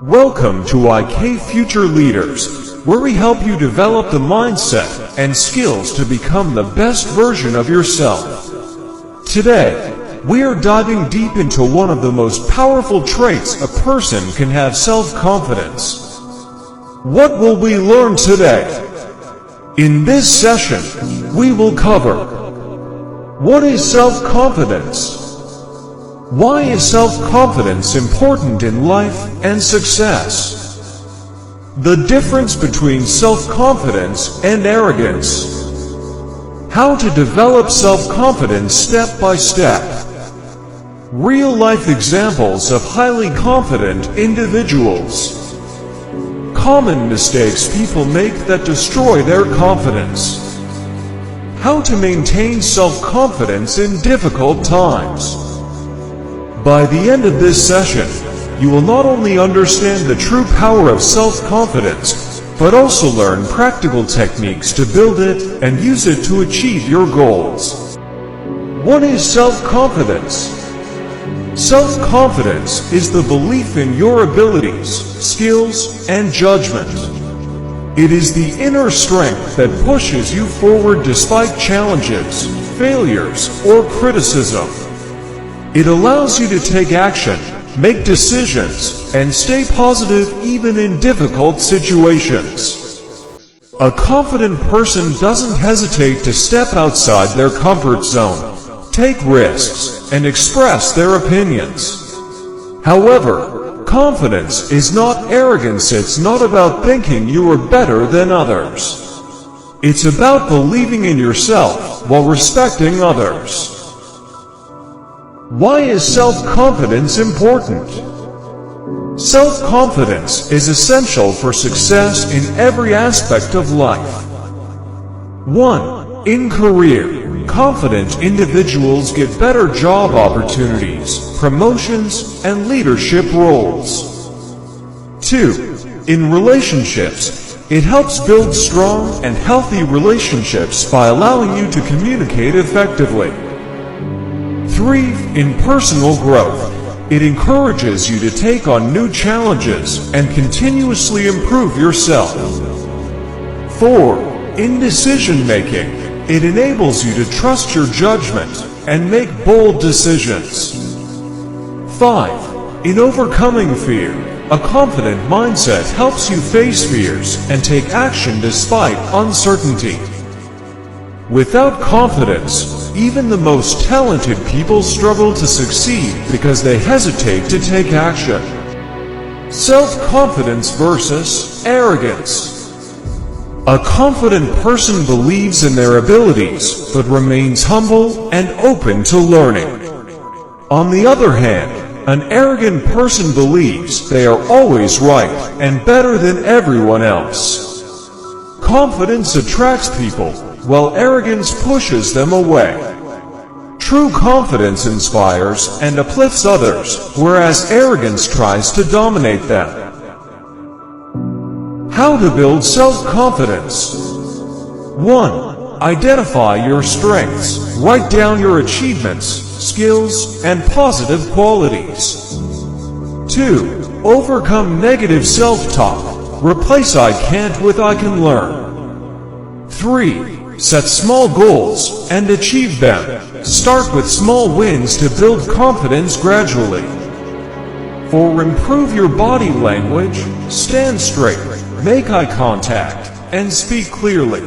Welcome to IK Future Leaders, where we help you develop the mindset and skills to become the best version of yourself. Today, we are diving deep into one of the most powerful traits a person can have: self-confidence. What will we learn today? In this session, we will cover: what is self-confidence? Why is self-confidence important in life and success? The difference between self-confidence and arrogance. How to develop self-confidence step by step. Real-life examples of highly confident individuals. Common mistakes people make that destroy their confidence. How to maintain self-confidence in difficult times. By the end of this session, you will not only understand the true power of self-confidence, but also learn practical techniques to build it and use it to achieve your goals. What is self-confidence? Self-confidence is the belief in your abilities, skills, and judgment. It is the inner strength that pushes you forward despite challenges, failures, or criticism. It allows you to take action, make decisions, and stay positive even in difficult situations. A confident person doesn't hesitate to step outside their comfort zone, take risks, and express their opinions. However, confidence is not arrogance. It's not about thinking you are better than others. It's about believing in yourself while respecting others. Why is self-confidence important? Self-confidence is essential for success in every aspect of life. 1. In career, confident individuals get better job opportunities, promotions, and leadership roles. 2. In relationships, it helps build strong and healthy relationships by allowing you to communicate effectively. 3. In personal growth, it encourages you to take on new challenges and continuously improve yourself. 4. In decision-making, it enables you to trust your judgment and make bold decisions. 5. In overcoming fear, a confident mindset helps you face fears and take action despite uncertainty. Without confidence, even the most talented people struggle to succeed because they hesitate to take action. Self-confidence versus arrogance. A confident person believes in their abilities, but remains humble and open to learning. On the other hand, an arrogant person believes they are always right and better than everyone else. Confidence attracts people, while arrogance pushes them away. True confidence inspires and uplifts others, whereas arrogance tries to dominate them. How to build self-confidence. 1. Identify your strengths. Write down your achievements, skills, and positive qualities. 2. Overcome negative self-talk. Replace "I can't" with "I can learn." 3. Set small goals and achieve them. Start with small wins to build confidence gradually. 4. Improve your body language. Stand straight, make eye contact, and speak clearly.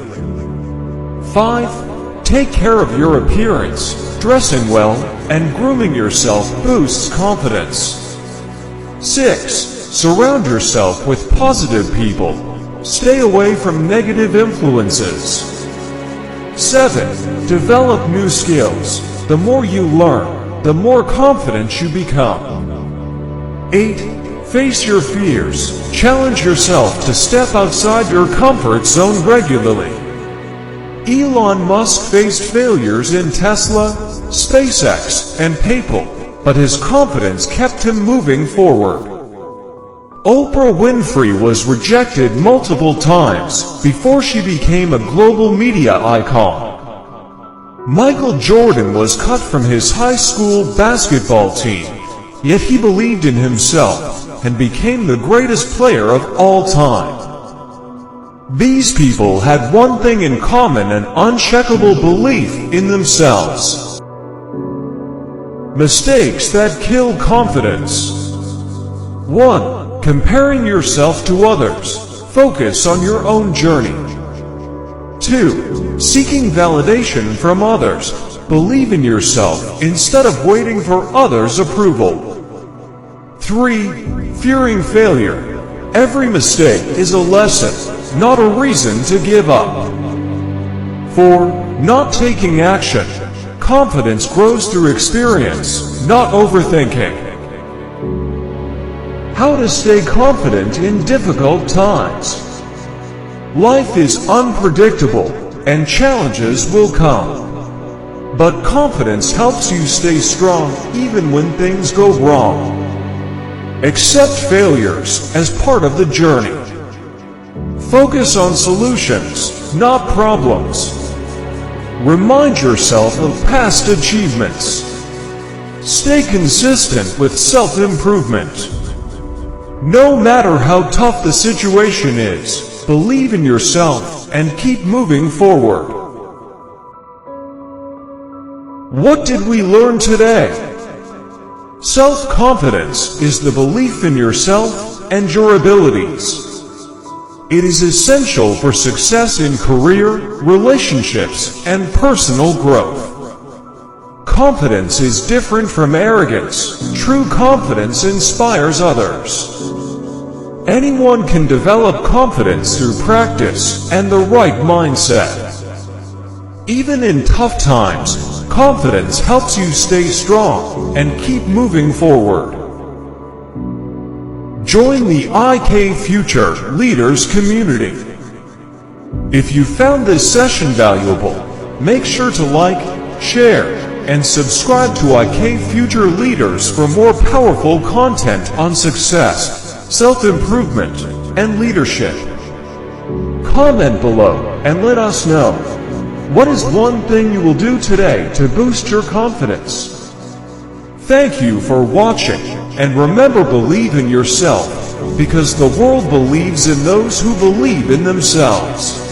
5. Take care of your appearance. Dressing well and grooming yourself boosts confidence. 6. Surround yourself with positive people. Stay away from negative influences. 7. Develop new skills. The more you learn, the more confident you become. 8. Face your fears. Challenge yourself to step outside your comfort zone regularly. Elon Musk faced failures in Tesla, SpaceX, and PayPal, but his confidence kept him moving forward. Oprah Winfrey was rejected multiple times before she became a global media icon. Michael Jordan was cut from his high school basketball team, yet he believed in himself, and became the greatest player of all time. These people had one thing in common: an unshakable belief in themselves. Mistakes that kill confidence. 1. Comparing yourself to others. Focus on your own journey. 2. Seeking validation from others. Believe in yourself instead of waiting for others' approval. 3. Fearing failure. Every mistake is a lesson, not a reason to give up. 4. Not taking action. Confidence grows through experience, not overthinking. How to stay confident in difficult times. Life is unpredictable, and challenges will come. But confidence helps you stay strong even when things go wrong. Accept failures as part of the journey. Focus on solutions, not problems. Remind yourself of past achievements. Stay consistent with self-improvement. No matter how tough the situation is, believe in yourself and keep moving forward. What did we learn today? Self-confidence is the belief in yourself and your abilities. It is essential for success in career, relationships, and personal growth. Confidence is different from arrogance. True confidence inspires others. Anyone can develop confidence through practice and the right mindset. Even in tough times, confidence helps you stay strong and keep moving forward. Join the IK Future Leaders community. If you found this session valuable, make sure to like, share, and subscribe to IK Future Leaders for more powerful content on success, self-improvement, and leadership. Comment below and let us know, what is one thing you will do today to boost your confidence? Thank you for watching, and remember, believe in yourself, because the world believes in those who believe in themselves.